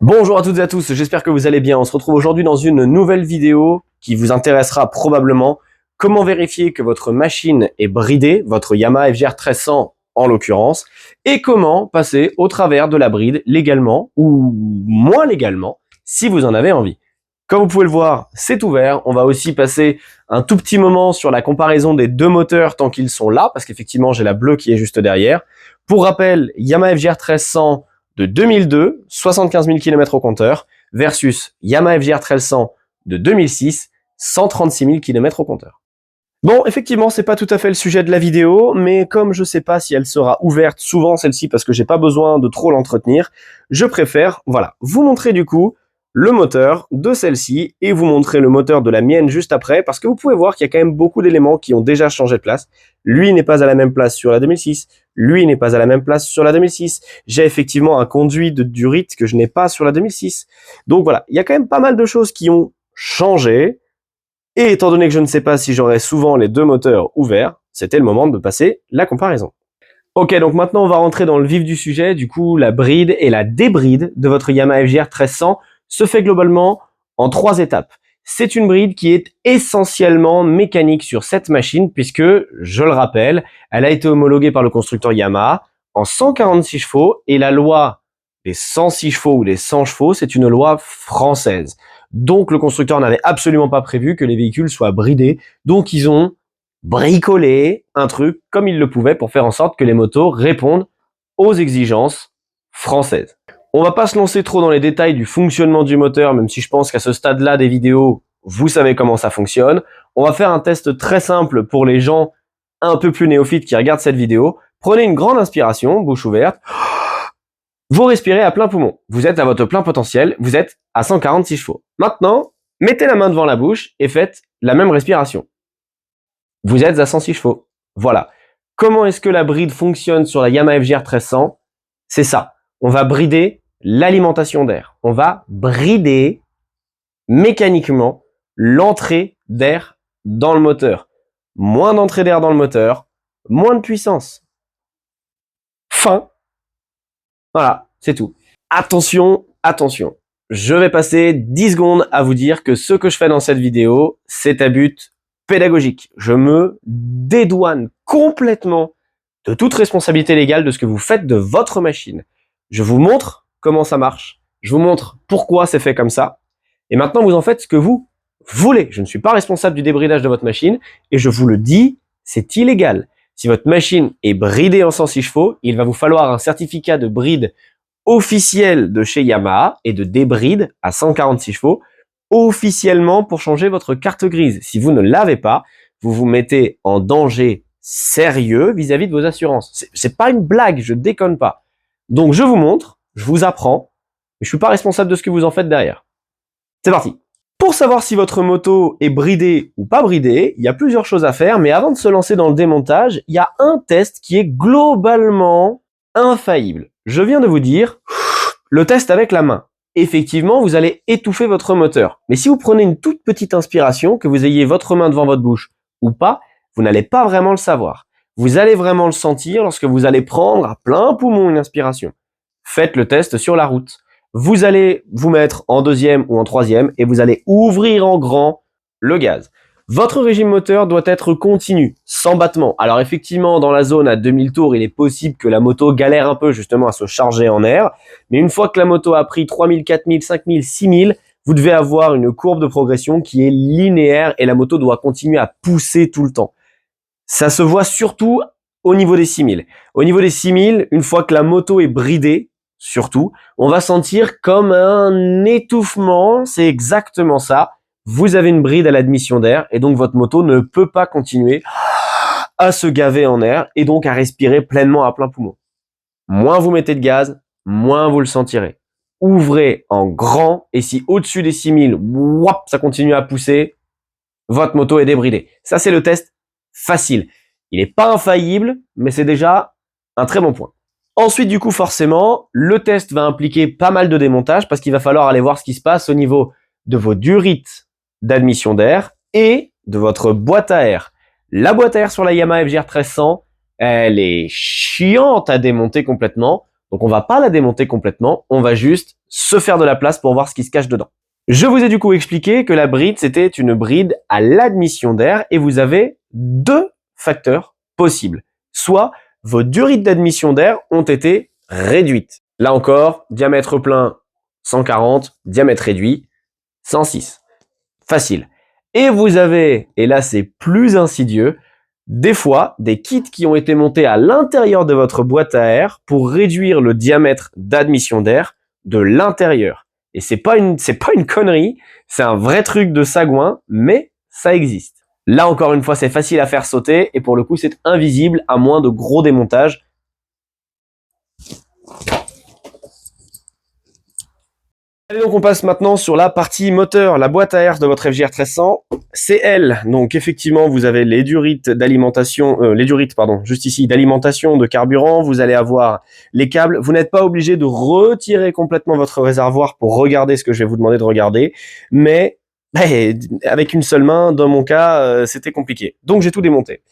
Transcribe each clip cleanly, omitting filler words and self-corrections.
Bonjour à toutes et à tous, j'espère que vous allez bien. On se retrouve aujourd'hui dans une nouvelle vidéo qui vous intéressera probablement. Comment vérifier que votre machine est bridée, votre Yamaha FJR 1300 en l'occurrence, et comment passer au travers de la bride légalement ou moins légalement si vous en avez envie. Comme vous pouvez le voir, c'est ouvert. On va aussi passer un tout petit moment sur la comparaison des deux moteurs tant qu'ils sont là, parce qu'effectivement j'ai la bleue qui est juste derrière. Pour rappel, Yamaha FJR 1300 de 2002, 75 000 km au compteur, versus Yamaha FJR 1300 de 2006, 136 000 km au compteur. Bon, effectivement, c'est pas tout à fait le sujet de la vidéo, mais comme je sais pas si elle sera ouverte souvent celle-ci parce que j'ai pas besoin de trop l'entretenir, je préfère, voilà, vous montrer du coup le moteur de celle-ci et vous montrer le moteur de la mienne juste après parce que vous pouvez voir qu'il y a quand même beaucoup d'éléments qui ont déjà changé de place. Lui n'est pas à la même place sur la 2006, lui n'est pas à la même place sur la 2006. J'ai effectivement un conduit de durite que je n'ai pas sur la 2006. Donc voilà, il y a quand même pas mal de choses qui ont changé. Et étant donné que je ne sais pas si j'aurai souvent les deux moteurs ouverts, c'était le moment de passer la comparaison. Ok, donc maintenant on va rentrer dans le vif du sujet. Du coup, la bride et la débride de votre Yamaha FJR 1300 se fait globalement en 3 étapes. C'est une bride qui est essentiellement mécanique sur cette machine puisque, je le rappelle, elle a été homologuée par le constructeur Yamaha en 146 chevaux et la loi des 106 chevaux ou des 100 chevaux, c'est une loi française. Donc le constructeur n'avait absolument pas prévu que les véhicules soient bridés, donc ils ont bricolé un truc comme ils le pouvaient pour faire en sorte que les motos répondent aux exigences françaises. On va pas se lancer trop dans les détails du fonctionnement du moteur, même si je pense qu'à ce stade-là des vidéos, vous savez comment ça fonctionne. On va faire un test très simple pour les gens un peu plus néophytes qui regardent cette vidéo. Prenez une grande inspiration, bouche ouverte. Vous respirez à plein poumon. Vous êtes à votre plein potentiel. Vous êtes à 146 chevaux. Maintenant, mettez la main devant la bouche et faites la même respiration. Vous êtes à 106 chevaux. Voilà. Comment est-ce que la bride fonctionne sur la Yamaha FJR 1300? C'est ça. On va brider l'alimentation d'air. On va brider mécaniquement l'entrée d'air dans le moteur. Moins d'entrée d'air dans le moteur, moins de puissance. Fin. Voilà, c'est tout. Attention, attention. Je vais passer 10 secondes à vous dire que ce que je fais dans cette vidéo, c'est à but pédagogique. Je me dédouane complètement de toute responsabilité légale de ce que vous faites de votre machine. Je vous montre comment ça marche. Je vous montre pourquoi c'est fait comme ça. Et maintenant, vous en faites ce que vous voulez. Je ne suis pas responsable du débridage de votre machine et je vous le dis, c'est illégal. Si votre machine est bridée en 106 chevaux, il va vous falloir un certificat de bride officiel de chez Yamaha et de débride à 146 chevaux officiellement pour changer votre carte grise. Si vous ne l'avez pas, vous vous mettez en danger sérieux vis-à-vis de vos assurances. C'est pas une blague, je déconne pas. Donc je vous montre, je vous apprends, mais je suis pas responsable de ce que vous en faites derrière. C'est parti. Pour savoir si votre moto est bridée ou pas bridée, il y a plusieurs choses à faire, mais avant de se lancer dans le démontage, il y a un test qui est globalement infaillible. Je viens de vous dire le test avec la main. Effectivement, vous allez étouffer votre moteur. Mais si vous prenez une toute petite inspiration, que vous ayez votre main devant votre bouche ou pas, vous n'allez pas vraiment le savoir. Vous allez vraiment le sentir lorsque vous allez prendre à plein poumon une inspiration. Faites le test sur la route. Vous allez vous mettre en deuxième ou en troisième et vous allez ouvrir en grand le gaz. Votre régime moteur doit être continu, sans battement. Alors effectivement, dans la zone à 2000 tours, il est possible que la moto galère un peu justement à se charger en air. Mais une fois que la moto a pris 3000, 4000, 5000, 6000, vous devez avoir une courbe de progression qui est linéaire et la moto doit continuer à pousser tout le temps. Ça se voit surtout au niveau des 6000. Au niveau des 6000, une fois que la moto est bridée, surtout, on va sentir comme un étouffement. C'est exactement ça. Vous avez une bride à l'admission d'air et donc votre moto ne peut pas continuer à se gaver en air et donc à respirer pleinement à plein poumon. Moins vous mettez de gaz, moins vous le sentirez. Ouvrez en grand et si au-dessus des 6000, ça continue à pousser, votre moto est débridée. Ça, c'est le test facile. Il n'est pas infaillible, mais c'est déjà un très bon point. Ensuite, du coup, forcément, le test va impliquer pas mal de démontage parce qu'il va falloir aller voir ce qui se passe au niveau de vos durites d'admission d'air et de votre boîte à air. La boîte à air sur la Yamaha FJR 1300, elle est chiante à démonter complètement. Donc on va pas la démonter complètement, on va juste se faire de la place pour voir ce qui se cache dedans. Je vous ai du coup expliqué que la bride, c'était une bride à l'admission d'air et vous avez deux facteurs possibles. Soit vos durées d'admission d'air ont été réduites. Là encore, diamètre plein 140, diamètre réduit 106. Facile. Et vous avez, et là c'est plus insidieux, des fois des kits qui ont été montés à l'intérieur de votre boîte à air pour réduire le diamètre d'admission d'air de l'intérieur. Et c'est pas une connerie, c'est un vrai truc de sagouin, mais ça existe. Là encore une fois, c'est facile à faire sauter et pour le coup, c'est invisible à moins de gros démontages. Allez, donc on passe maintenant sur la partie moteur, la boîte à air de votre FJR 1300, c'est elle. Donc effectivement, vous avez les durites d'alimentation, juste ici, d'alimentation de carburant. Vous allez avoir les câbles. Vous n'êtes pas obligé de retirer complètement votre réservoir pour regarder ce que je vais vous demander de regarder, mais avec une seule main, dans mon cas, c'était compliqué. Donc j'ai tout démonté.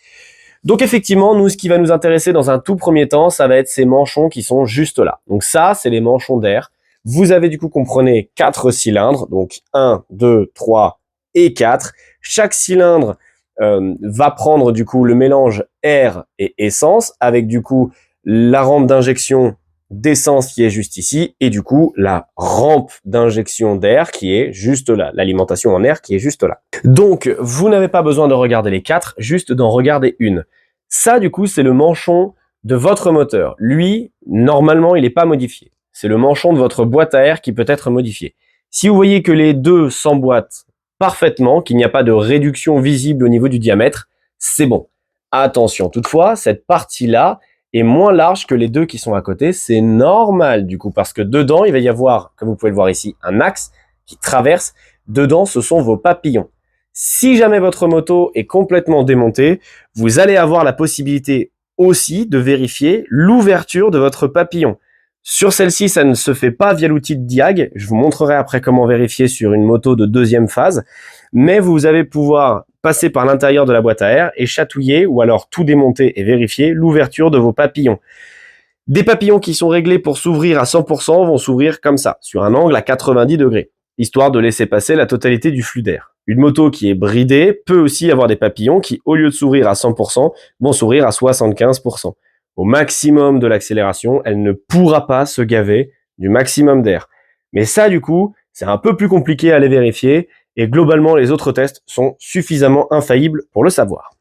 Donc effectivement, nous, ce qui va nous intéresser dans un tout premier temps, ça va être ces manchons qui sont juste là. Donc ça, c'est les manchons d'air. Vous avez du coup, comprenez, 4 cylindres, donc 1, 2, 3 et 4. Chaque cylindre va prendre du coup le mélange air et essence, avec du coup la rampe d'injection d'essence qui est juste ici, et du coup la rampe d'injection d'air qui est juste là, l'alimentation en air qui est juste là. Donc, vous n'avez pas besoin de regarder les 4, juste d'en regarder une. Ça, du coup, c'est le manchon de votre moteur. Lui, normalement, il n'est pas modifié. C'est le manchon de votre boîte à air qui peut être modifié. Si vous voyez que les deux s'emboîtent parfaitement, qu'il n'y a pas de réduction visible au niveau du diamètre, c'est bon. Attention, toutefois, cette partie-là est moins large que les deux qui sont à côté. C'est normal, du coup, parce que dedans, il va y avoir, comme vous pouvez le voir ici, un axe qui traverse. Dedans, ce sont vos papillons. Si jamais votre moto est complètement démontée, vous allez avoir la possibilité aussi de vérifier l'ouverture de votre papillon. Sur celle-ci, ça ne se fait pas via l'outil de Diag. Je vous montrerai après comment vérifier sur une moto de deuxième phase. Mais vous allez pouvoir passer par l'intérieur de la boîte à air et chatouiller ou alors tout démonter et vérifier l'ouverture de vos papillons. Des papillons qui sont réglés pour s'ouvrir à 100% vont s'ouvrir comme ça, sur un angle à 90 degrés, histoire de laisser passer la totalité du flux d'air. Une moto qui est bridée peut aussi avoir des papillons qui, au lieu de s'ouvrir à 100%, vont s'ouvrir à 75%. Au maximum de l'accélération, elle ne pourra pas se gaver du maximum d'air. Mais ça, du coup, c'est un peu plus compliqué à aller vérifier et globalement, les autres tests sont suffisamment infaillibles pour le savoir.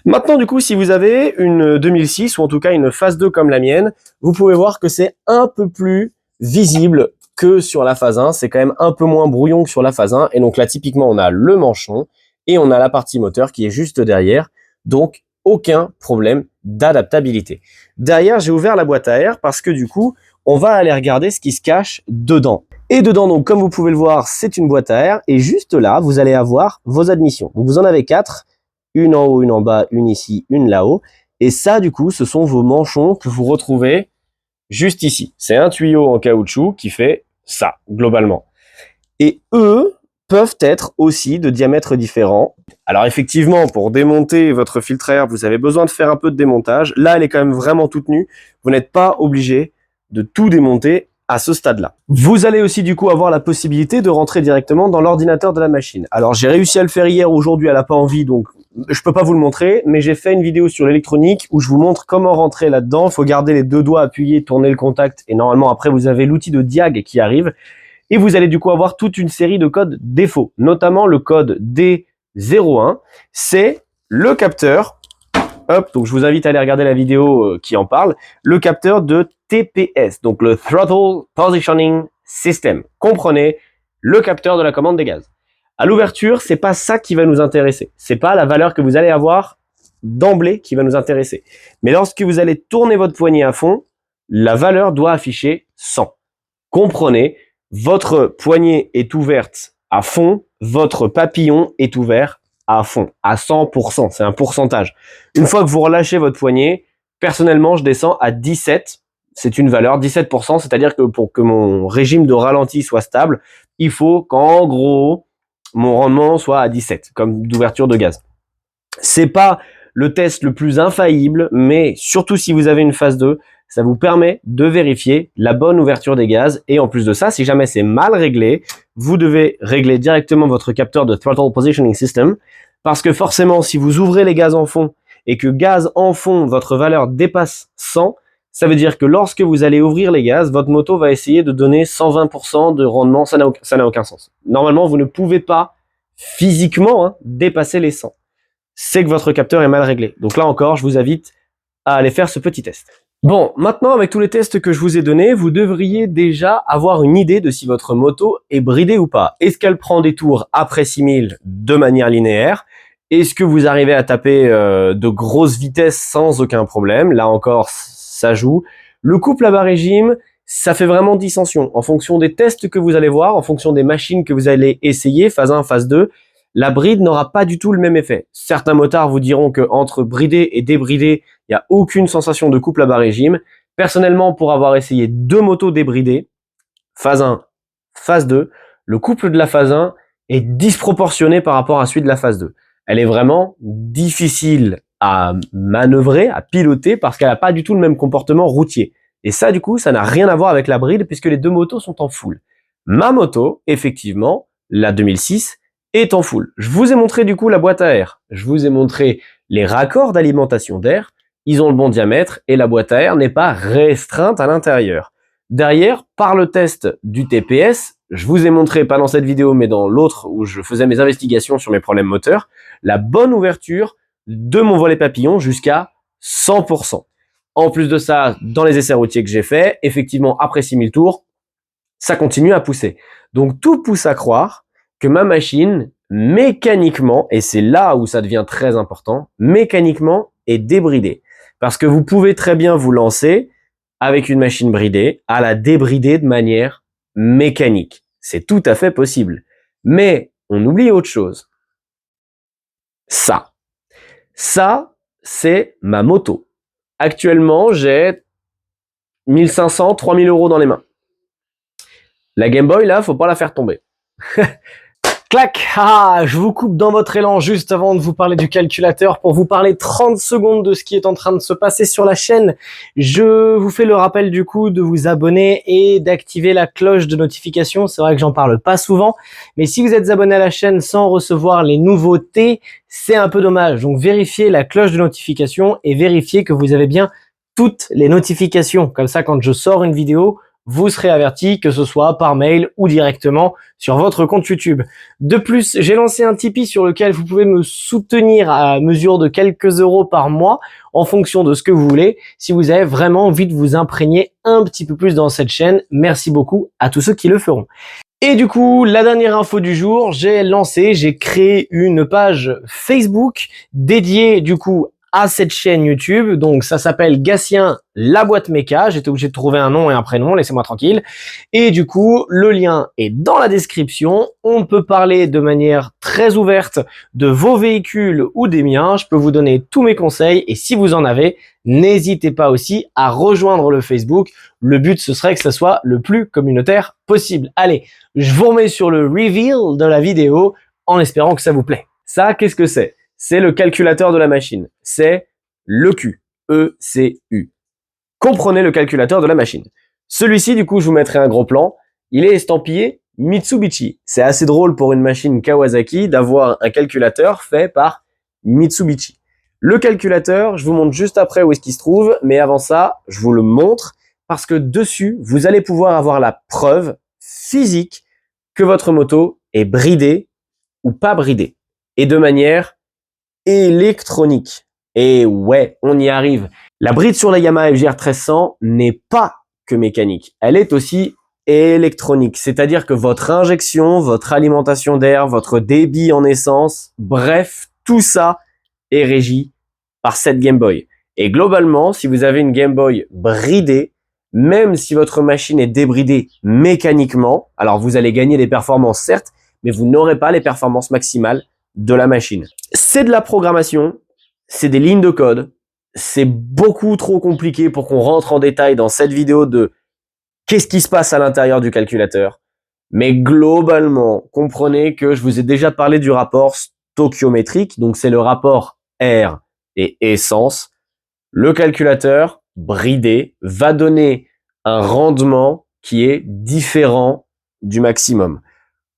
Maintenant, du coup, si vous avez une 2006 ou en tout cas une phase 2 comme la mienne, vous pouvez voir que c'est un peu plus visible que sur la phase 1. C'est quand même un peu moins brouillon que sur la phase 1. Et donc là, typiquement, on a le manchon et on a la partie moteur qui est juste derrière. Donc, aucun problème d'adaptabilité. Derrière, j'ai ouvert la boîte à air parce que du coup, on va aller regarder ce qui se cache dedans. Et dedans, donc, comme vous pouvez le voir, c'est une boîte à air. Et juste là, vous allez avoir vos admissions. Donc, vous en avez 4. Une en haut, une en bas, une ici, une là-haut. Et ça, du coup, ce sont vos manchons que vous retrouvez juste ici. C'est un tuyau en caoutchouc qui fait ça, globalement. Et eux peuvent être aussi de diamètres différents. Alors effectivement, pour démonter votre filtre à air, vous avez besoin de faire un peu de démontage. Là, elle est quand même vraiment toute nue. Vous n'êtes pas obligé de tout démonter à ce stade-là. Vous allez aussi du coup avoir la possibilité de rentrer directement dans l'ordinateur de la machine. Alors j'ai réussi à le faire hier, aujourd'hui elle n'a pas envie, donc je peux pas vous le montrer, mais j'ai fait une vidéo sur l'électronique où je vous montre comment rentrer là-dedans. Il faut garder les deux doigts appuyés, tourner le contact, et normalement après vous avez l'outil de Diag qui arrive. Et vous allez du coup avoir toute une série de codes défauts, notamment le code D01, c'est le capteur, hop, donc je vous invite à aller regarder la vidéo qui en parle, le capteur de TPS, donc le Throttle Positioning System. Comprenez, le capteur de la commande des gaz. À l'ouverture, c'est pas ça qui va nous intéresser. C'est pas la valeur que vous allez avoir d'emblée qui va nous intéresser. Mais lorsque vous allez tourner votre poignet à fond, la valeur doit afficher 100. Comprenez, votre poignée est ouverte à fond, votre papillon est ouvert à fond, à 100%, c'est un pourcentage. Une fois que vous relâchez votre poignet, personnellement, je descends à 17, c'est une valeur, 17%, c'est-à-dire que pour que mon régime de ralenti soit stable, il faut qu'en gros, mon rendement soit à 17, comme d'ouverture de gaz. C'est pas le test le plus infaillible, mais surtout si vous avez une phase 2, ça vous permet de vérifier la bonne ouverture des gaz. Et en plus de ça, si jamais c'est mal réglé, vous devez régler directement votre capteur de Throttle Positioning System, parce que forcément, si vous ouvrez les gaz en fond et que gaz en fond, votre valeur dépasse 100, ça veut dire que lorsque vous allez ouvrir les gaz, votre moto va essayer de donner 120% de rendement. Ça n'a aucun sens. Normalement, vous ne pouvez pas physiquement dépasser les 100. C'est que votre capteur est mal réglé. Donc là encore, je vous invite à aller faire ce petit test. Bon, maintenant, avec tous les tests que je vous ai donnés, vous devriez déjà avoir une idée de si votre moto est bridée ou pas. Est-ce qu'elle prend des tours après 6000 de manière linéaire? Est-ce que vous arrivez à taper de grosses vitesses sans aucun problème? Là encore, ça joue. Le couple à bas régime, ça fait vraiment dissension. En fonction des tests que vous allez voir, en fonction des machines que vous allez essayer, phase 1, phase 2, la bride n'aura pas du tout le même effet. Certains motards vous diront que entre bridé et débridé, il n'y a aucune sensation de couple à bas régime. Personnellement, pour avoir essayé 2 motos débridées, phase 1, phase 2, le couple de la phase 1 est disproportionné par rapport à celui de la phase 2. Elle est vraiment difficile à manœuvrer, à piloter, parce qu'elle n'a pas du tout le même comportement routier. Et ça, du coup, ça n'a rien à voir avec la bride, puisque les 2 motos sont en full. Ma moto, effectivement, la 2006, est en full. Je vous ai montré, du coup, la boîte à air. Je vous ai montré les raccords d'alimentation d'air. Ils ont le bon diamètre, et la boîte à air n'est pas restreinte à l'intérieur. Derrière, par le test du TPS, je vous ai montré, pas dans cette vidéo, mais dans l'autre où je faisais mes investigations sur mes problèmes moteurs, la bonne ouverture de mon volet papillon jusqu'à 100%. En plus de ça, dans les essais routiers que j'ai faits, effectivement, après 6000 tours, ça continue à pousser. Donc, tout pousse à croire que ma machine, mécaniquement, et c'est là où ça devient très important, mécaniquement est débridée. Parce que vous pouvez très bien vous lancer avec une machine bridée, à la débrider de manière mécanique. C'est tout à fait possible. Mais on oublie autre chose. Ça, c'est ma moto. Actuellement, j'ai 1500, 3000 € dans les mains. La Game Boy, là, faut pas la faire tomber. Clac! Ah, je vous coupe dans votre élan juste avant de vous parler du calculateur pour vous parler 30 secondes de ce qui est en train de se passer sur la chaîne. Je vous fais le rappel du coup de vous abonner et d'activer la cloche de notification. C'est vrai que j'en parle pas souvent, mais si vous êtes abonné à la chaîne sans recevoir les nouveautés, c'est un peu dommage. Donc vérifiez la cloche de notification et vérifiez que vous avez bien toutes les notifications. Comme ça, quand je sors une vidéo, vous serez averti, que ce soit par mail ou directement sur votre compte YouTube. De plus, j'ai lancé un Tipeee sur lequel vous pouvez me soutenir à mesure de quelques euros par mois en fonction de ce que vous voulez. Si vous avez vraiment envie de vous imprégner un petit peu plus dans cette chaîne, merci beaucoup à tous ceux qui le feront. Et du coup, la dernière info du jour, j'ai créé une page Facebook dédiée du coup à cette chaîne YouTube. Donc ça s'appelle Gatien la boîte méca. J'étais obligé de trouver un nom et un prénom, laissez-moi tranquille. Et du coup, le lien est dans la description. On peut parler de manière très ouverte de vos véhicules ou des miens. Je peux vous donner tous mes conseils et si vous en avez, n'hésitez pas aussi à rejoindre le Facebook. Le but, ce serait que ça soit le plus communautaire possible. Allez, je vous remets sur le reveal de la vidéo en espérant que ça vous plaît. Ça, qu'est-ce que c'est? C'est le calculateur de la machine. C'est l'ECU. E-C-U. Comprenez le calculateur de la machine. Celui-ci, du coup, je vous mettrai un gros plan. Il est estampillé Mitsubishi. C'est assez drôle pour une machine Kawasaki d'avoir un calculateur fait par Mitsubishi. Le calculateur, je vous montre juste après où est-ce qu'il se trouve, mais avant ça, je vous le montre parce que dessus, vous allez pouvoir avoir la preuve physique que votre moto est bridée ou pas bridée. Et de manière électronique. Et ouais, on y arrive. La bride sur la Yamaha FJR 1300 n'est pas que mécanique. Elle est aussi électronique. C'est-à-dire que votre injection, votre alimentation d'air, votre débit en essence, bref, tout ça est régi par cette Game Boy. Et globalement, si vous avez une Game Boy bridée, même si votre machine est débridée mécaniquement, alors vous allez gagner des performances certes, mais vous n'aurez pas les performances maximales de la machine. C'est de la programmation, c'est des lignes de code, c'est beaucoup trop compliqué pour qu'on rentre en détail dans cette vidéo de qu'est-ce qui se passe à l'intérieur du calculateur. Mais globalement, comprenez que je vous ai déjà parlé du rapport stoichiométrique, donc c'est le rapport air et essence. Le calculateur bridé va donner un rendement qui est différent du maximum.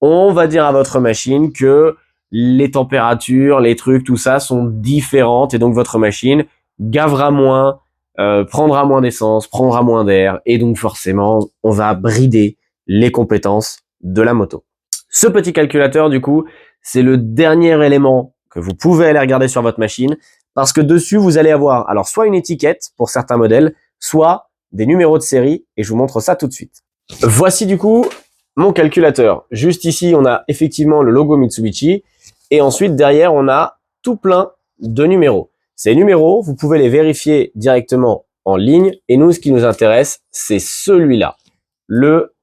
On va dire à votre machine que les températures, les trucs, tout ça sont différentes et donc votre machine gavera moins, prendra moins d'essence, prendra moins d'air et donc forcément on va brider les compétences de la moto. Ce petit calculateur du coup, c'est le dernier élément que vous pouvez aller regarder sur votre machine parce que dessus vous allez avoir alors soit une étiquette pour certains modèles, soit des numéros de série et je vous montre ça tout de suite. Voici du coup mon calculateur. Juste ici, on a effectivement le logo Mitsubishi et ensuite derrière, on a tout plein de numéros. Ces numéros, vous pouvez les vérifier directement en ligne et nous, ce qui nous intéresse, c'est celui-là, le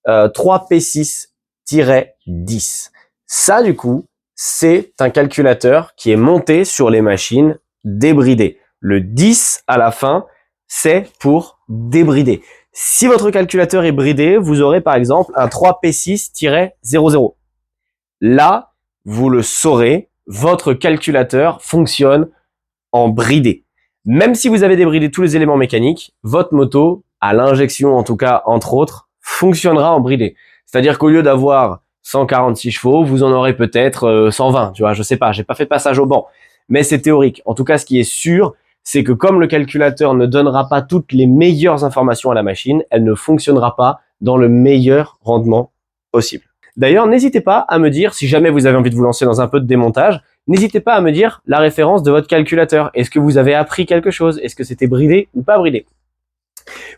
3P6-10. Ça, du coup, c'est un calculateur qui est monté sur les machines débridées. Le 10 à la fin, c'est pour débrider. Si votre calculateur est bridé, vous aurez par exemple un 3P6-00. Là, vous le saurez, votre calculateur fonctionne en bridé. Même si vous avez débridé tous les éléments mécaniques, votre moto, à l'injection en tout cas, entre autres, fonctionnera en bridé. C'est-à-dire qu'au lieu d'avoir 146 chevaux, vous en aurez peut-être 120, tu vois, je sais pas, j'ai pas fait de passage au banc. Mais c'est théorique. En tout cas, ce qui est sûr, c'est que comme le calculateur ne donnera pas toutes les meilleures informations à la machine, elle ne fonctionnera pas dans le meilleur rendement possible. D'ailleurs, n'hésitez pas à me dire, si jamais vous avez envie de vous lancer dans un peu de démontage, n'hésitez pas à me dire la référence de votre calculateur. Est-ce que vous avez appris quelque chose? Est-ce que c'était bridé ou pas bridé?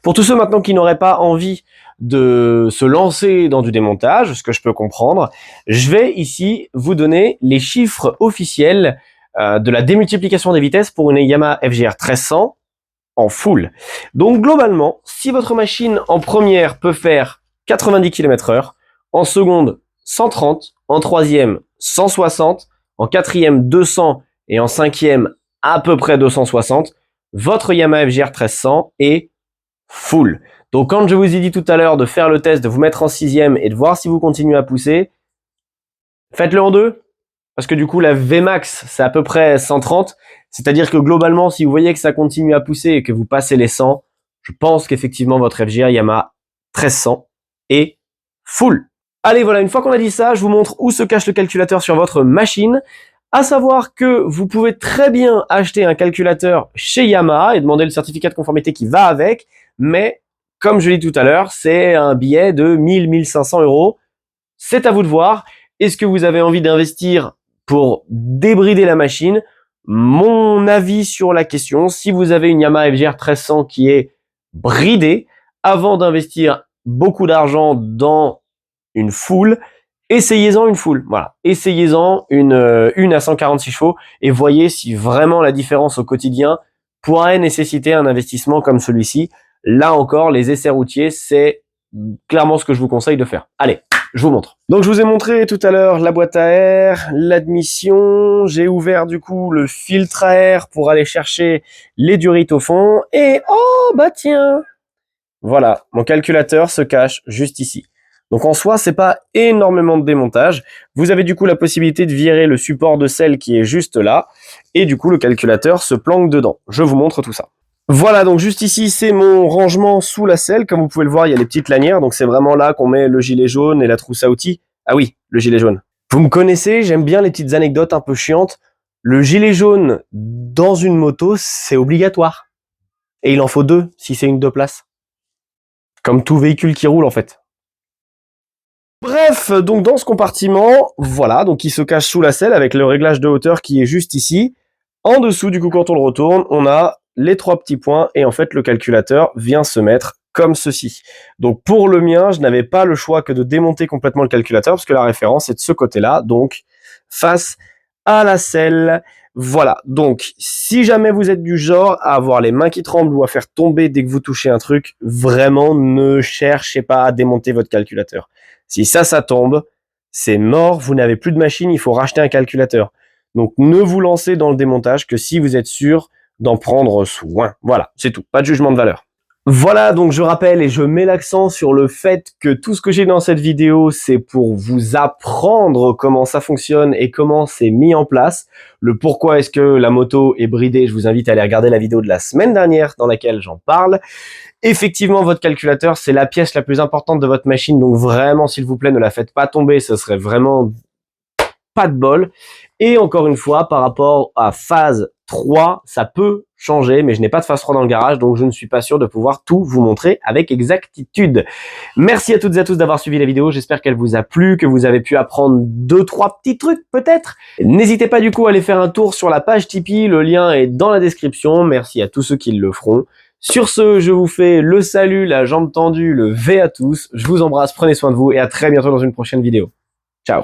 Pour tous ceux maintenant qui n'auraient pas envie de se lancer dans du démontage, ce que je peux comprendre, je vais ici vous donner les chiffres officiels de la démultiplication des vitesses pour une Yamaha FJR 1300 en full. Donc globalement, si votre machine en première peut faire 90 km/h, en seconde 130, en troisième 160, en quatrième 200 et en cinquième à peu près 260, votre Yamaha FJR 1300 est full. Donc quand je vous ai dit tout à l'heure de faire le test, de vous mettre en sixième et de voir si vous continuez à pousser, faites-le en deux. Parce que du coup, la Vmax, c'est à peu près 130. C'est-à-dire que globalement, si vous voyez que ça continue à pousser et que vous passez les 100, je pense qu'effectivement, votre FJR Yamaha 1300 est full. Allez, voilà, une fois qu'on a dit ça, je vous montre où se cache le calculateur sur votre machine. À savoir que vous pouvez très bien acheter un calculateur chez Yamaha et demander le certificat de conformité qui va avec. Mais, comme je l'ai dit tout à l'heure, c'est un billet de 1000-1500 euros. C'est à vous de voir. Est-ce que vous avez envie d'investir pour débrider la machine? Mon avis sur la question, si vous avez une Yamaha FJR 1300 qui est bridée, avant d'investir beaucoup d'argent dans une full, essayez-en une full. Voilà, essayez-en une à 146 chevaux et voyez si vraiment la différence au quotidien pourrait nécessiter un investissement comme celui-ci. Là encore, les essais routiers, c'est clairement ce que je vous conseille de faire. Allez, je vous montre. Donc je vous ai montré tout à l'heure la boîte à air, l'admission, j'ai ouvert du coup le filtre à air pour aller chercher les durites au fond et oh bah tiens, voilà, mon calculateur se cache juste ici. Donc en soi, c'est pas énormément de démontage. Vous avez du coup la possibilité de virer le support de selle qui est juste là et du coup le calculateur se planque dedans. Je vous montre tout ça. Voilà, donc juste ici, c'est mon rangement sous la selle. Comme vous pouvez le voir, il y a les petites lanières. Donc c'est vraiment là qu'on met le gilet jaune et la trousse à outils. Ah oui, le gilet jaune. Vous me connaissez, j'aime bien les petites anecdotes un peu chiantes. Le gilet jaune dans une moto, c'est obligatoire. Et il en faut deux si c'est une 2 places. Comme tout véhicule qui roule en fait. Bref, donc dans ce compartiment, voilà, donc il se cache sous la selle avec le réglage de hauteur qui est juste ici. En dessous, du coup, quand on le retourne, on a les 3 petits points et en fait, le calculateur vient se mettre comme ceci. Donc pour le mien, je n'avais pas le choix que de démonter complètement le calculateur parce que la référence est de ce côté-là, donc face à la selle. Voilà, donc si jamais vous êtes du genre à avoir les mains qui tremblent ou à faire tomber dès que vous touchez un truc, vraiment ne cherchez pas à démonter votre calculateur. Si ça tombe, c'est mort, vous n'avez plus de machine, il faut racheter un calculateur. Donc ne vous lancez dans le démontage que si vous êtes sûr d'en prendre soin. Voilà, c'est tout, pas de jugement de valeur. Voilà, donc je rappelle et je mets l'accent sur le fait que tout ce que j'ai dans cette vidéo, c'est pour vous apprendre comment ça fonctionne et comment c'est mis en place. Le pourquoi est-ce que la moto est bridée, je vous invite à aller regarder la vidéo de la semaine dernière dans laquelle j'en parle. Effectivement, votre calculateur, c'est la pièce la plus importante de votre machine, donc vraiment, s'il vous plaît, ne la faites pas tomber, ce serait vraiment pas de bol. Et encore une fois, par rapport à phase 3, ça peut changer, mais je n'ai pas de phase 3 dans le garage, donc je ne suis pas sûr de pouvoir tout vous montrer avec exactitude. Merci à toutes et à tous d'avoir suivi la vidéo, j'espère qu'elle vous a plu, que vous avez pu apprendre 2-3 petits trucs peut-être. N'hésitez pas du coup à aller faire un tour sur la page Tipeee, le lien est dans la description, merci à tous ceux qui le feront. Sur ce, je vous fais le salut, la jambe tendue, le V à tous, je vous embrasse, prenez soin de vous et à très bientôt dans une prochaine vidéo. Ciao.